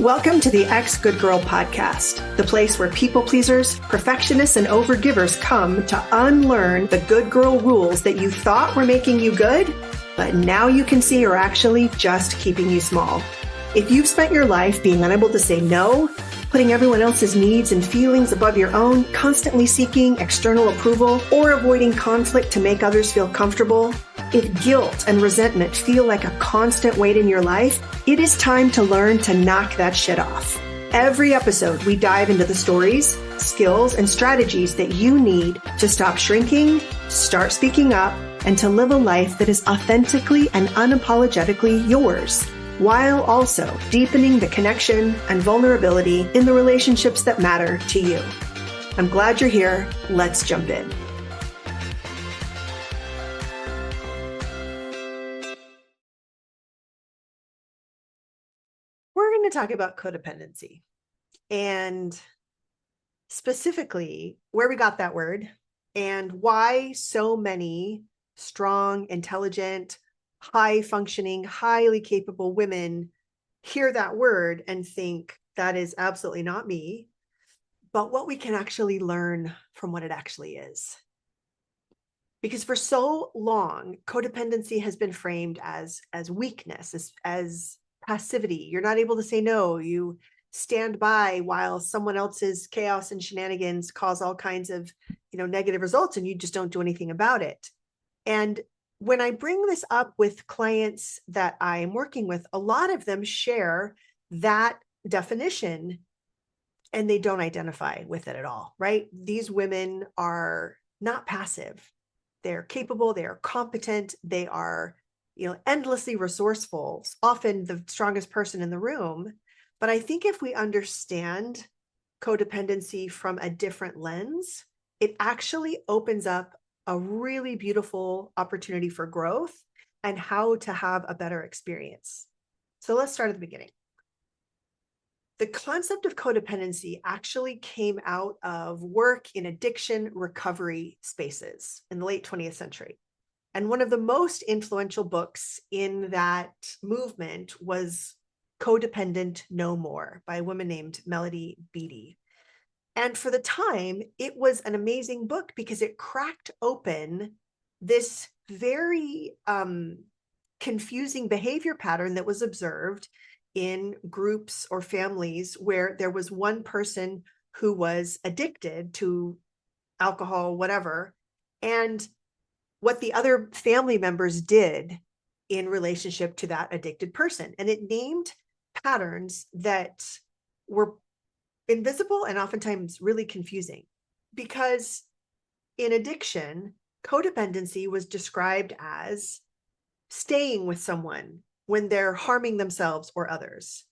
Welcome to the Ex Good Girl podcast, the place where people pleasers, perfectionists, and overgivers come to unlearn the good girl rules that you thought were making you good, but now you can see are actually just keeping you small. If you've spent your life being unable to say no, putting everyone else's needs and feelings above your own, constantly seeking external approval, or avoiding conflict to make others feel comfortable, if guilt and resentment feel like a constant weight in your life, it is time to learn to knock that shit off. Every episode, we dive into the stories, skills, and strategies that you need to stop shrinking, start speaking up, and to live a life that is authentically and unapologetically yours, while also deepening the connection and vulnerability in the relationships that matter to you. I'm glad you're here. Let's jump in. We're going to talk about codependency and specifically where we got that word and why so many strong, intelligent, high-functioning, highly capable women hear that word and think that is absolutely not me, but what we can actually learn from what it actually is. Because for so long, codependency has been framed as weakness, as passivity. You're not able to say no. You stand by while someone else's chaos and shenanigans cause all kinds of, negative results, and you just don't do anything about it. And when I bring this up with clients that I'm working with, a lot of them share that definition and they don't identify with it at all, right? These women are not passive. They're capable, they are competent, they are endlessly resourceful, often the strongest person in the room. But I think if we understand codependency from a different lens, it actually opens up a really beautiful opportunity for growth and how to have a better experience. So let's start at the beginning. The concept of codependency actually came out of work in addiction recovery spaces in the late 20th century. And one of the most influential books in that movement was Codependent No More by a woman named Melody Beattie. And for the time, it was an amazing book because it cracked open this very confusing behavior pattern that was observed in groups or families where there was one person who was addicted to alcohol, whatever, and what the other family members did in relationship to that addicted person. And it named patterns that were invisible and oftentimes really confusing, because in addiction, codependency was described as staying with someone when they're harming themselves or others.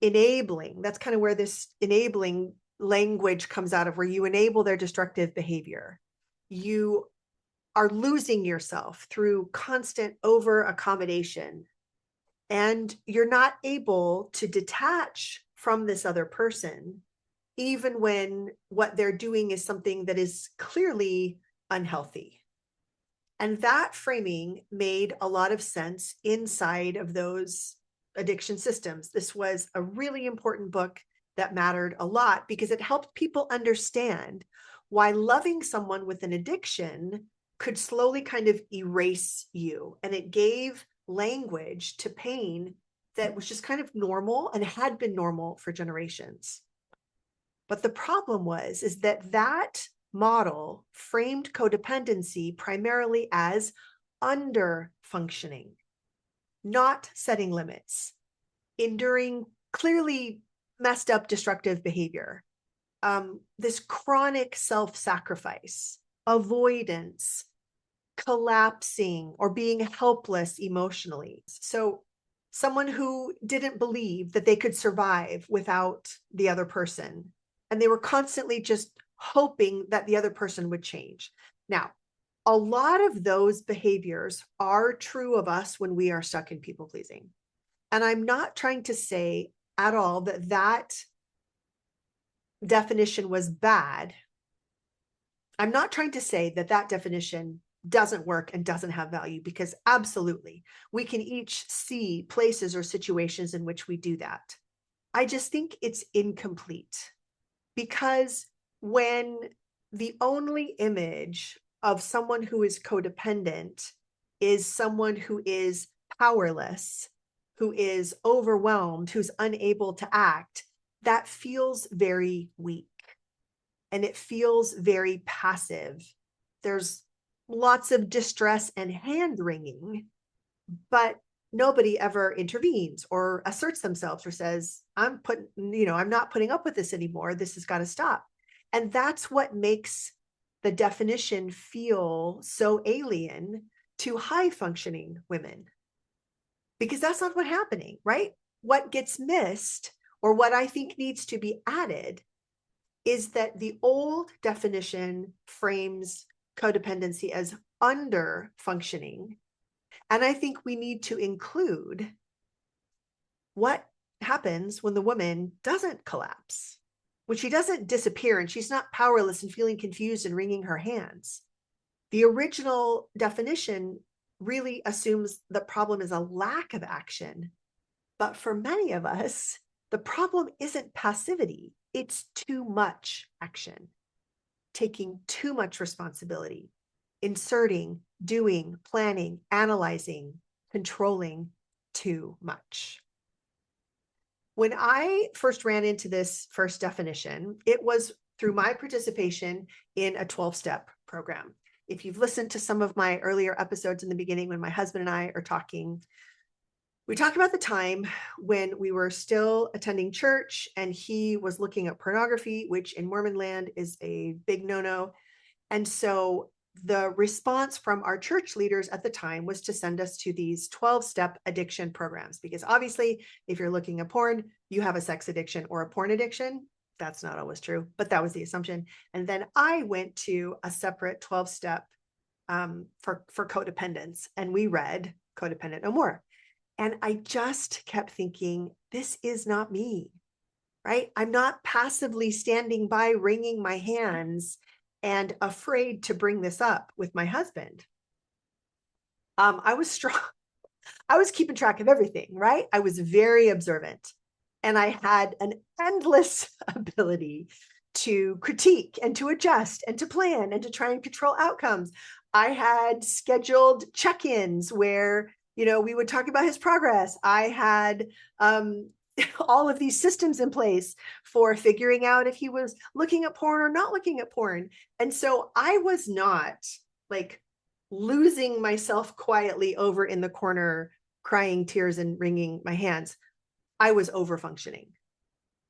Enabling, that's kind of where this enabling language comes out of, where you enable their destructive behavior. You are losing yourself through constant over accommodation, and you're not able to detach from this other person, even when what they're doing is something that is clearly unhealthy. And that framing made a lot of sense inside of those addiction systems. This was a really important book that mattered a lot because it helped people understand why loving someone with an addiction could slowly kind of erase you. And it gave language to pain that was just kind of normal and had been normal for generations. But the problem is that model framed codependency primarily as under-functioning, not setting limits, enduring clearly messed up destructive behavior, this chronic self-sacrifice, avoidance, collapsing, or being helpless emotionally. So someone who didn't believe that they could survive without the other person, and they were constantly just hoping that the other person would change. Now, a lot of those behaviors are true of us when we are stuck in people pleasing. And I'm not trying to say at all that definition was bad. I'm not trying to say that definition doesn't work and doesn't have value, because absolutely, we can each see places or situations in which we do that. I just think it's incomplete, because when the only image of someone who is codependent is someone who is powerless, who is overwhelmed, who's unable to act, that feels very weak and it feels very passive. There's lots of distress and hand wringing, but nobody ever intervenes or asserts themselves or says, I'm not putting up with this anymore. This has got to stop. And that's what makes the definition feel so alien to high functioning women, because that's not what's happening, right? What gets missed, or what I think needs to be added, is that the old definition frames codependency as under functioning. And I think we need to include what happens when the woman doesn't collapse, when she doesn't disappear and she's not powerless and feeling confused and wringing her hands. The original definition really assumes the problem is a lack of action. But for many of us, the problem isn't passivity, it's too much action, taking too much responsibility, inserting, doing, planning, analyzing, controlling too much. When I first ran into this first definition, it was through my participation in a 12-step program. If you've listened to some of my earlier episodes in the beginning, when my husband and I are talking, we talk about the time when we were still attending church and he was looking at pornography, which in Mormon land is a big no-no. And so the response from our church leaders at the time was to send us to these 12-step addiction programs, because obviously if you're looking at porn, you have a sex addiction or a porn addiction. That's not always true, but that was the assumption. And then I went to a separate 12-step for codependence, and we read Codependent No More. And I just kept thinking, this is not me, right? I'm not passively standing by, wringing my hands and afraid to bring this up with my husband. I was strong. I was keeping track of everything, right? I was very observant, and I had an endless ability to critique and to adjust and to plan and to try and control outcomes. I had scheduled check-ins where, we would talk about his progress. I had all of these systems in place for figuring out if he was looking at porn or not looking at porn. And so I was not like losing myself quietly over in the corner, crying tears and wringing my hands. I was over functioning.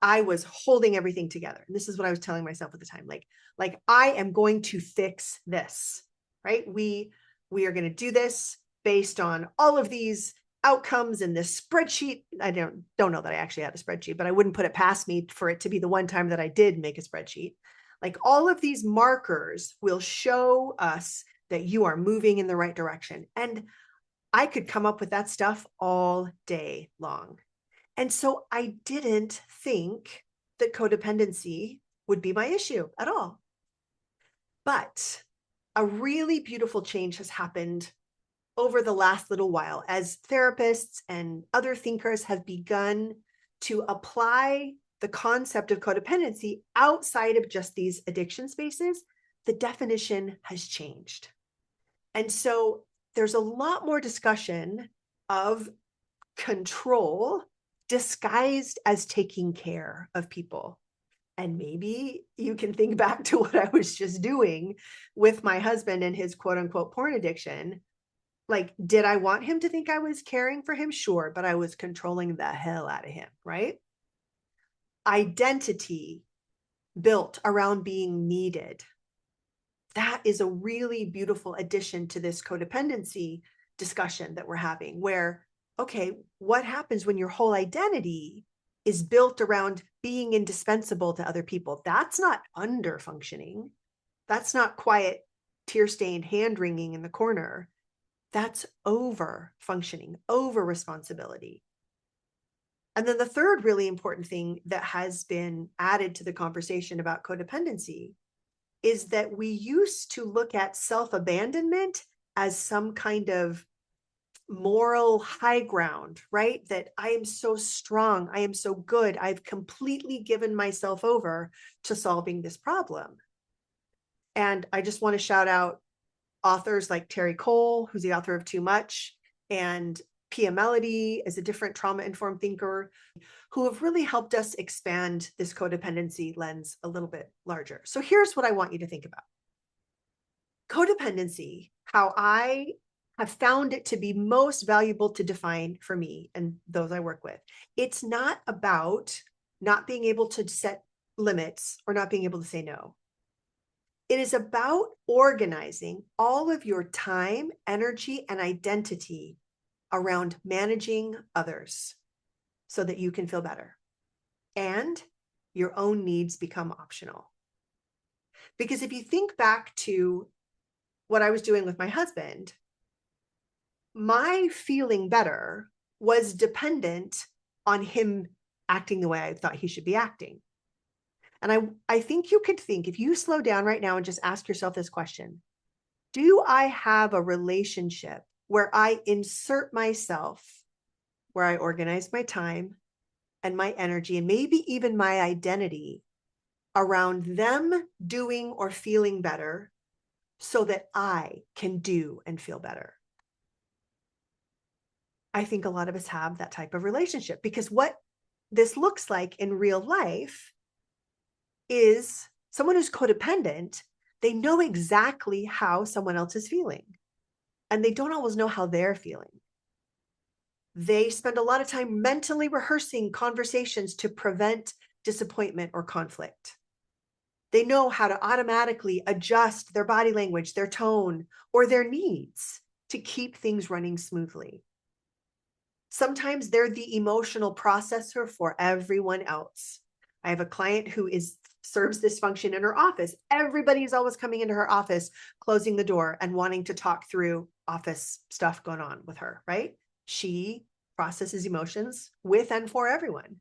I was holding everything together. And this is what I was telling myself at the time. Like I am going to fix this, right? We are going to do this based on all of these outcomes in this spreadsheet. I don't know that I actually had a spreadsheet, but I wouldn't put it past me for it to be the one time that I did make a spreadsheet. Like all of these markers will show us that you are moving in the right direction. And I could come up with that stuff all day long. And so I didn't think that codependency would be my issue at all. But a really beautiful change has happened over the last little while as therapists and other thinkers have begun to apply the concept of codependency outside of just these addiction spaces. The definition has changed. And so there's a lot more discussion of control disguised as taking care of people. And maybe you can think back to what I was just doing with my husband and his quote unquote porn addiction. Like, did I want him to think I was caring for him? Sure, but I was controlling the hell out of him, right? Identity built around being needed. That is a really beautiful addition to this codependency discussion that we're having, where, okay, what happens when your whole identity is built around being indispensable to other people? That's not under functioning. That's not quiet, tear-stained hand wringing in the corner. That's over functioning, over responsibility. And then the third really important thing that has been added to the conversation about codependency is that we used to look at self-abandonment as some kind of moral high ground, right? That I am so strong, I am so good, I've completely given myself over to solving this problem. And I just want to shout out authors like Terry Cole, who's the author of Too Much, and Pia Melody is a different trauma-informed thinker, who have really helped us expand this codependency lens a little bit larger. So here's what I want you to think about. Codependency, how I have found it to be most valuable to define for me and those I work with. It's not about not being able to set limits or not being able to say no. It is about organizing all of your time, energy, and identity around managing others so that you can feel better and your own needs become optional. Because if you think back to what I was doing with my husband, my feeling better was dependent on him acting the way I thought he should be acting. And I think you could think, if you slow down right now and just ask yourself this question, do I have a relationship where I insert myself, where I organize my time and my energy and maybe even my identity around them doing or feeling better so that I can do and feel better? I think a lot of us have that type of relationship, because what this looks like in real life is someone who's codependent. They know exactly how someone else is feeling, and they don't always know how they're feeling. They spend a lot of time mentally rehearsing conversations to prevent disappointment or conflict. They know how to automatically adjust their body language, their tone, or their needs to keep things running smoothly. Sometimes they're the emotional processor for everyone else. I have a client who serves this function in her office. Everybody's always coming into her office, closing the door and wanting to talk through office stuff going on with her, right? She processes emotions with and for everyone.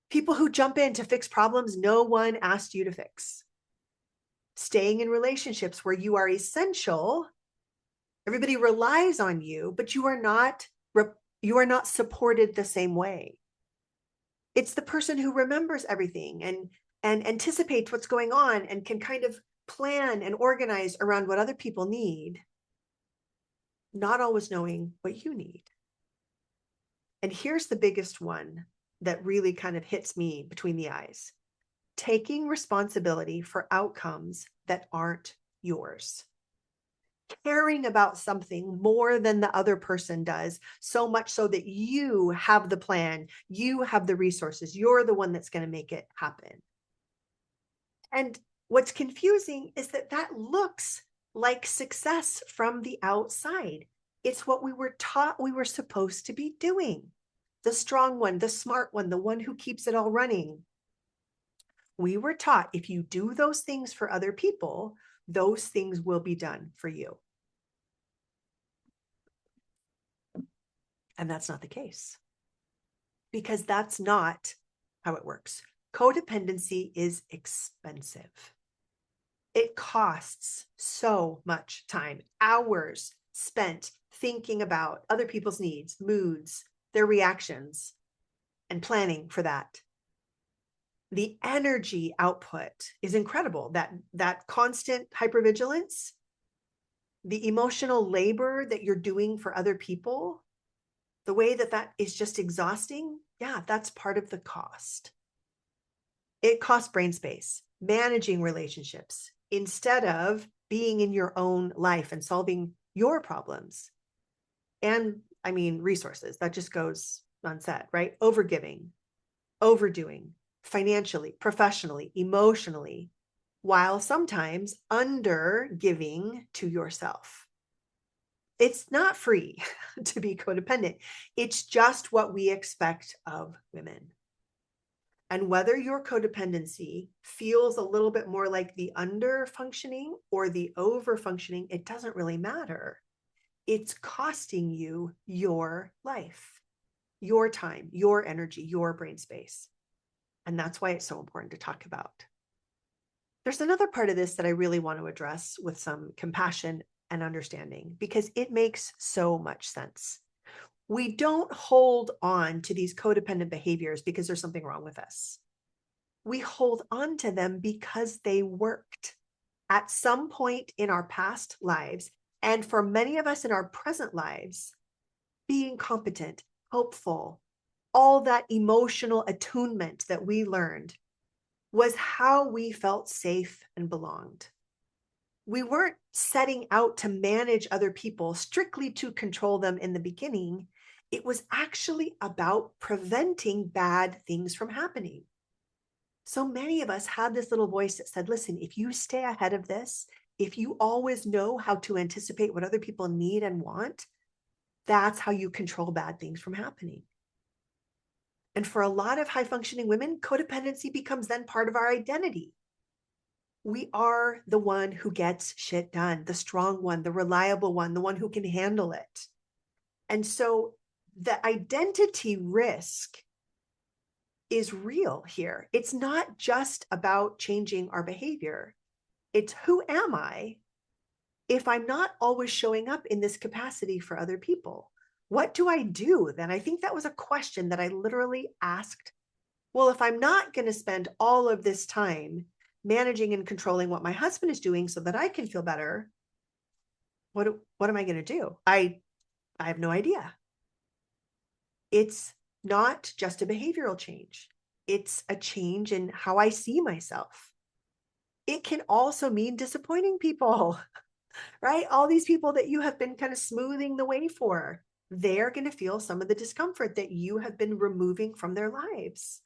People who jump in to fix problems no one asked you to fix. Staying in relationships where you are essential. Everybody relies on you, but you are not supported the same way. It's the person who remembers everything and anticipates what's going on and can kind of plan and organize around what other people need, not always knowing what you need. And here's the biggest one that really kind of hits me between the eyes: taking responsibility for outcomes that aren't yours. Caring about something more than the other person does, so much so that you have the plan, you have the resources, you're the one that's going to make it happen. And what's confusing is that that looks like success from the outside. It's what we were taught we were supposed to be doing. The strong one, the smart one, the one who keeps it all running. We were taught if you do those things for other people, those things will be done for you. And that's not the case, because that's not how it works. Codependency is expensive. It costs so much time, hours spent thinking about other people's needs, moods, their reactions, and planning for that. The energy output is incredible. That constant hypervigilance, the emotional labor that you're doing for other people, the way that is just exhausting. Yeah, that's part of the cost. It costs brain space, managing relationships instead of being in your own life and solving your problems. And I mean, resources, that just goes unsaid, right? Overgiving, overdoing, financially, professionally, emotionally, while sometimes under giving to yourself. It's not free to be codependent. It's just what we expect of women. And whether your codependency feels a little bit more like the under functioning or the over functioning, it doesn't really matter. It's costing you your life, your time, your energy, your brain space. And that's why it's so important to talk about. There's another part of this that I really want to address with some compassion and understanding because it makes so much sense. We don't hold on to these codependent behaviors because there's something wrong with us. We hold on to them because they worked at some point in our past lives. And for many of us in our present lives, being competent, hopeful, all that emotional attunement that we learned was how we felt safe and belonged. We weren't setting out to manage other people strictly to control them in the beginning. It was actually about preventing bad things from happening. So many of us had this little voice that said, listen, if you stay ahead of this, if you always know how to anticipate what other people need and want, that's how you control bad things from happening. And for a lot of high functioning women, codependency becomes then part of our identity. We are the one who gets shit done, the strong one, the reliable one, the one who can handle it. And so the identity risk is real here. It's not just about changing our behavior. It's who am I if I'm not always showing up in this capacity for other people? What do I do then? I think that was a question that I literally asked. Well, if I'm not going to spend all of this time managing and controlling what my husband is doing so that I can feel better, what am I going to do? I have no idea. It's not just a behavioral change. It's a change in how I see myself. It can also mean disappointing people, right? All these people that you have been kind of smoothing the way for, they're going to feel some of the discomfort that you have been removing from their lives.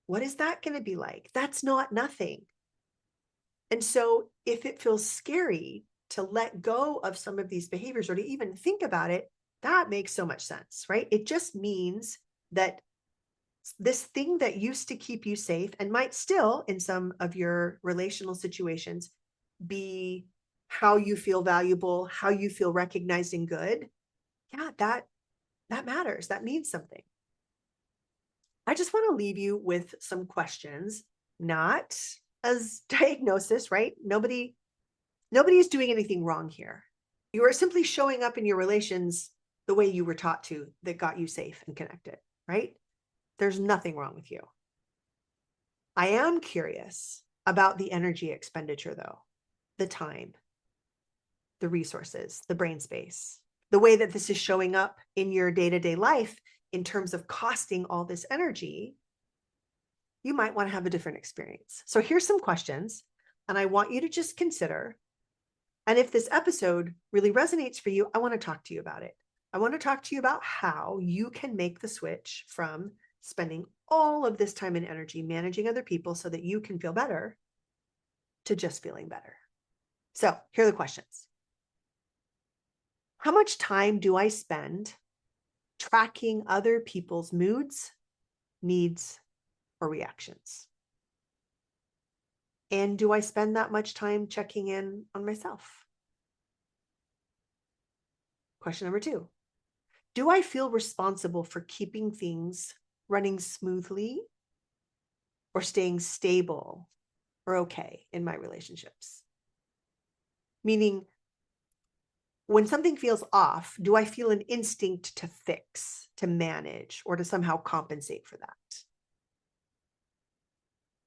What is that going to be like? That's not nothing. And so if it feels scary to let go of some of these behaviors or to even think about it, that makes so much sense, right? It just means that this thing that used to keep you safe and might still in some of your relational situations be how you feel valuable, how you feel recognized and good. Yeah, that matters. That means something. I just want to leave you with some questions, not as diagnosis, right? Nobody is doing anything wrong here. You are simply showing up in your relations the way you were taught to that got you safe and connected, right? There's nothing wrong with you. I am curious about the energy expenditure though, the time, the resources, the brain space, the way that this is showing up in your day-to-day life in terms of costing all this energy. You might want to have a different experience. So here's some questions, and I want you to just consider. And if this episode really resonates for you, I want to talk to you about it. I want to talk to you about how you can make the switch from spending all of this time and energy managing other people so that you can feel better to just feeling better. So here are the questions. How much time do I spend tracking other people's moods, needs, or reactions? And do I spend that much time checking in on myself? Question number 2. Do I feel responsible for keeping things running smoothly or staying stable or okay in my relationships? Meaning, when something feels off, do I feel an instinct to fix, to manage, or to somehow compensate for that?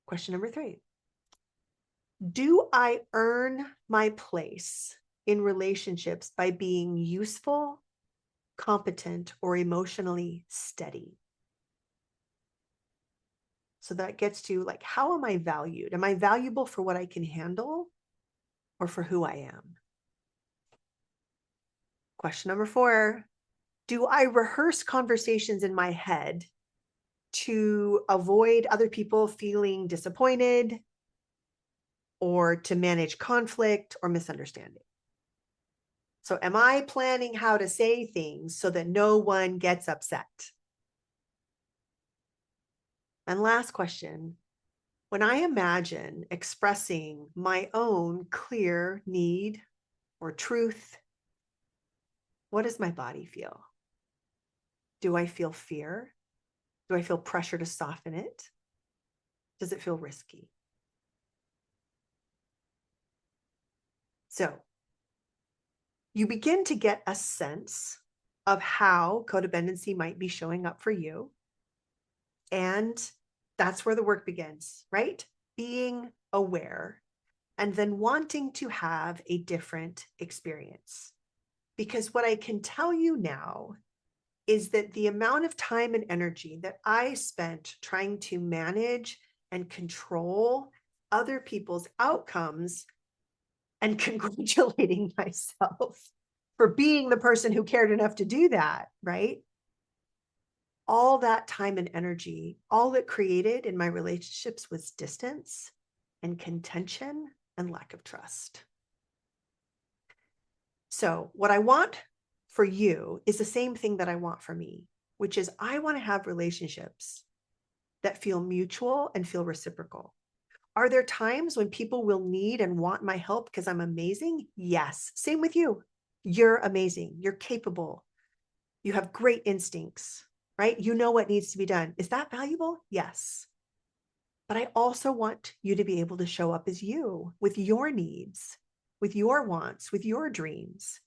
Question number 3. Do I earn my place in relationships by being useful, competent, or emotionally steady? So that gets to like, how am I valued? Am I valuable for what I can handle or for who I am? Question number 4, do I rehearse conversations in my head to avoid other people feeling disappointed or to manage conflict or misunderstanding? So am I planning how to say things so that no one gets upset? And last question, when I imagine expressing my own clear need or truth, what does my body feel? Do I feel fear? Do I feel pressure to soften it? Does it feel risky? So you begin to get a sense of how codependency might be showing up for you. And that's where the work begins, right? Being aware and then wanting to have a different experience. Because what I can tell you now is that the amount of time and energy that I spent trying to manage and control other people's outcomes and congratulating myself for being the person who cared enough to do that, right? All that time and energy, all it created in my relationships was distance and contention and lack of trust. So what I want for you is the same thing that I want for me, which is I want to have relationships that feel mutual and feel reciprocal. Are there times when people will need and want my help because I'm amazing? Yes. Same with you. You're amazing. You're capable. You have great instincts, right? You know what needs to be done. Is that valuable? Yes. But I also want you to be able to show up as you with your needs, with your wants, with your dreams,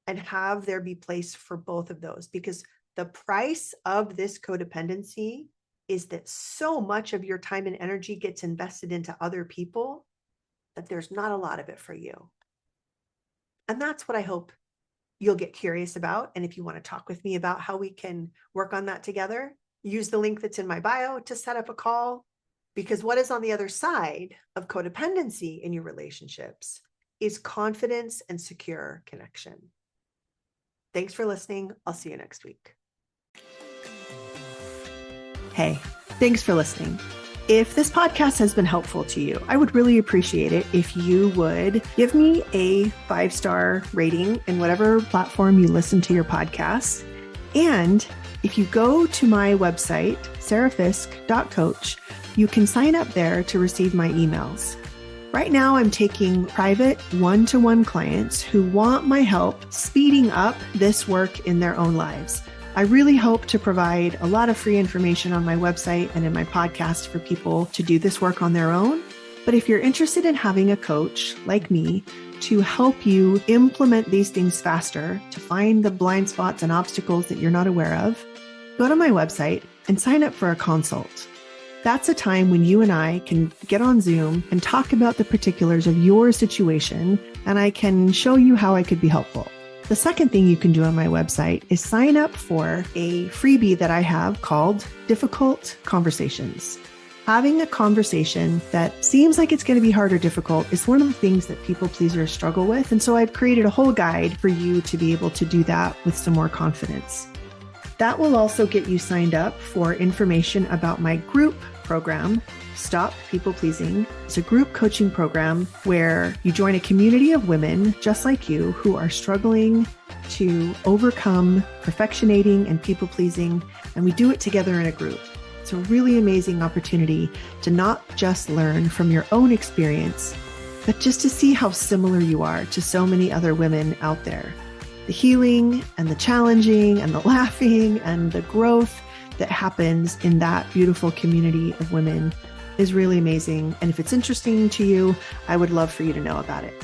and have there be place for both of those. Because the price of this codependency is that so much of your time and energy gets invested into other people that there's not a lot of it for you. And that's what I hope you'll get curious about. And if you want to talk with me about how we can work on that together, use the link that's in my bio to set up a call. Because what is on the other side of codependency in your relationships is confidence and secure connection. Thanks for listening. I'll see you next week. Hey, thanks for listening. If this podcast has been helpful to you, I would really appreciate it if you would give me a 5-star rating in whatever platform you listen to your podcasts. And if you go to my website, sarahfisk.coach, you can sign up there to receive my emails. Right now, I'm taking private one-to-one clients who want my help speeding up this work in their own lives. I really hope to provide a lot of free information on my website and in my podcast for people to do this work on their own. But if you're interested in having a coach like me to help you implement these things faster, to find the blind spots and obstacles that you're not aware of, go to my website and sign up for a consult. That's a time when you and I can get on Zoom and talk about the particulars of your situation, and I can show you how I could be helpful. The second thing you can do on my website is sign up for a freebie that I have called Difficult Conversations. Having a conversation that seems like it's going to be hard or difficult is one of the things that people pleasers struggle with. And so I've created a whole guide for you to be able to do that with some more confidence. That will also get you signed up for information about my group program, Stop People Pleasing. It's a group coaching program where you join a community of women just like you who are struggling to overcome perfectionating and people pleasing, and we do it together in a group. It's a really amazing opportunity to not just learn from your own experience, but just to see how similar you are to so many other women out there. The healing and the challenging and the laughing and the growth that happens in that beautiful community of women is really amazing. And if it's interesting to you, I would love for you to know about it.